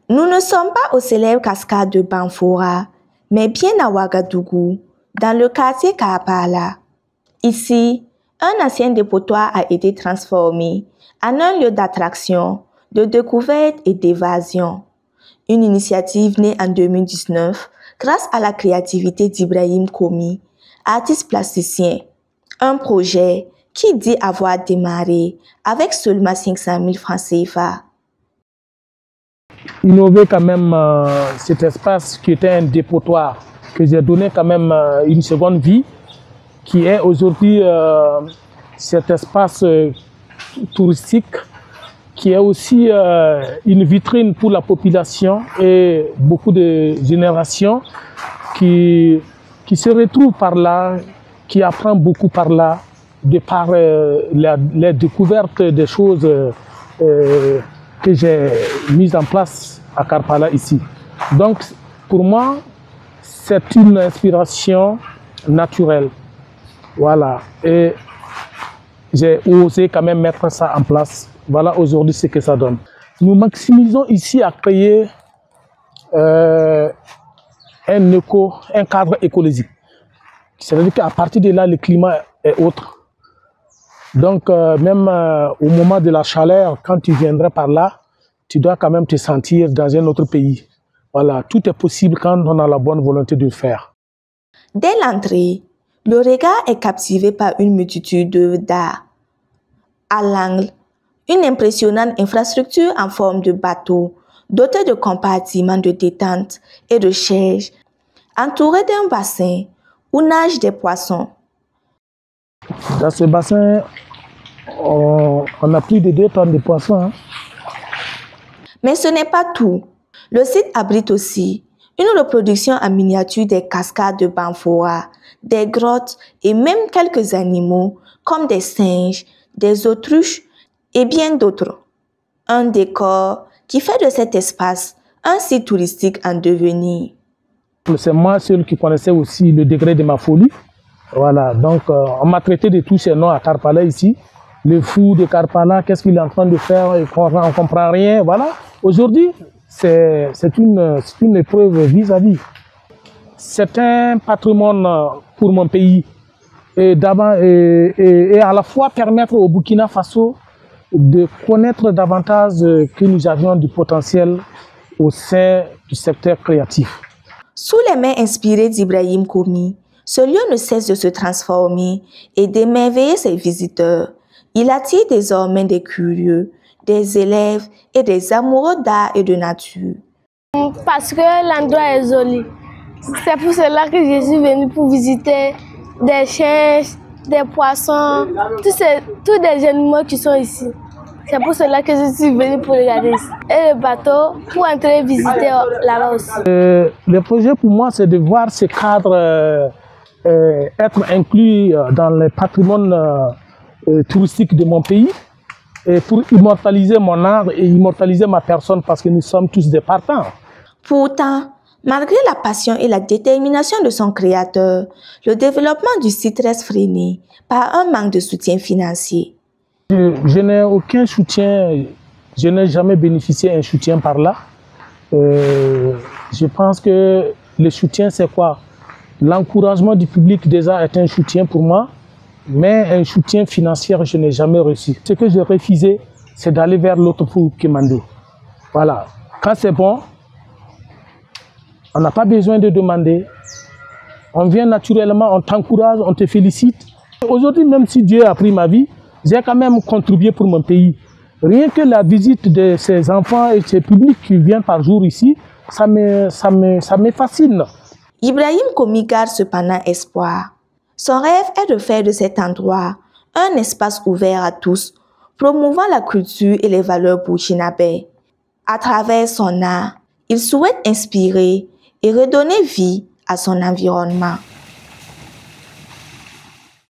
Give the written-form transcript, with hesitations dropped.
Nous ne sommes pas aux célèbres cascades de Banfora, mais bien à Ouagadougou, dans le quartier Kaapala. Ici, un ancien dépotoir a été transformé en un lieu d'attraction, de découverte et d'évasion. Une initiative née en 2019 grâce à la créativité d'Ibrahim Komi, artiste plasticien. Un projet qui dit avoir démarré avec seulement 500 000 francs CFA. Innover quand même cet espace qui était un dépotoir, que j'ai donné quand même une seconde vie, qui est aujourd'hui cet espace touristique, qui est aussi une vitrine pour la population et beaucoup de générations qui se retrouvent par là, qui apprennent beaucoup par là, de par les découvertes des choses que j'ai mises en place à Karpala ici. Donc pour moi, c'est une inspiration naturelle. Voilà, et j'ai osé quand même mettre ça en place. Voilà aujourd'hui ce que ça donne. Nous maximisons ici à créer un cadre écologique. C'est-à-dire qu'à partir de là, le climat est autre. Donc même au moment de la chaleur, quand tu viendrais par là, tu dois quand même te sentir dans un autre pays. Voilà, tout est possible quand on a la bonne volonté de le faire. Dès l'entrée, le regard est captivé par une multitude d'œuvres d'art. À l'angle, une impressionnante infrastructure en forme de bateau, dotée de compartiments de détente et de chaises, entourée d'un bassin où nagent des poissons. Dans ce bassin, on a plus de 2 tonnes de poissons. Hein. Mais ce n'est pas tout. Le site abrite aussi une reproduction en miniature des cascades de Banfora, des grottes et même quelques animaux comme des singes, des autruches et bien d'autres. Un décor qui fait de cet espace un site touristique en devenir. C'est moi seul qui connaissais aussi le degré de ma folie. Voilà, donc on m'a traité de tous ces noms à Karpala ici. Le fou de Karpala, qu'est-ce qu'il est en train de faire? On ne comprend rien. Voilà. Aujourd'hui, c'est une épreuve vis-à-vis. C'est un patrimoine pour mon pays et à la fois permettre au Burkina Faso de connaître davantage que nous avions du potentiel au sein du secteur créatif. Sous les mains inspirées d'Ibrahim Komi, ce lieu ne cesse de se transformer et d'émerveiller ses visiteurs. Il attire désormais des curieux, des élèves et des amoureux d'art et de nature. Parce que l'endroit est joli. C'est pour cela que je suis venue pour visiter des singes, des poissons, tous des animaux qui sont ici. C'est pour cela que je suis venue pour regarder ici. Et le bateau pour entrer visiter là-bas aussi. Le projet pour moi, c'est de voir ce cadre être inclus dans le patrimoine touristique de mon pays et pour immortaliser mon art et immortaliser ma personne parce que nous sommes tous des partants. Pourtant, malgré la passion et la détermination de son créateur, le développement du site reste freiné par un manque de soutien financier. Je n'ai aucun soutien, je n'ai jamais bénéficié d'un soutien par là. Je pense que le soutien, c'est quoi? L'encouragement du public déjà est un soutien pour moi, mais un soutien financier, je n'ai jamais reçu. Ce que j'ai refusé, c'est d'aller vers l'autre pour demander. Voilà. Quand c'est bon, on n'a pas besoin de demander. On vient naturellement, on t'encourage, on te félicite. Aujourd'hui, même si Dieu a pris ma vie, j'ai quand même contribué pour mon pays. Rien que la visite de ces enfants et ces publics qui viennent par jour ici, ça me fascine. Ibrahim Komi garde cependant espoir. Son rêve est de faire de cet endroit un espace ouvert à tous, promouvant la culture et les valeurs burkinabè. À travers son art, il souhaite inspirer et redonner vie à son environnement.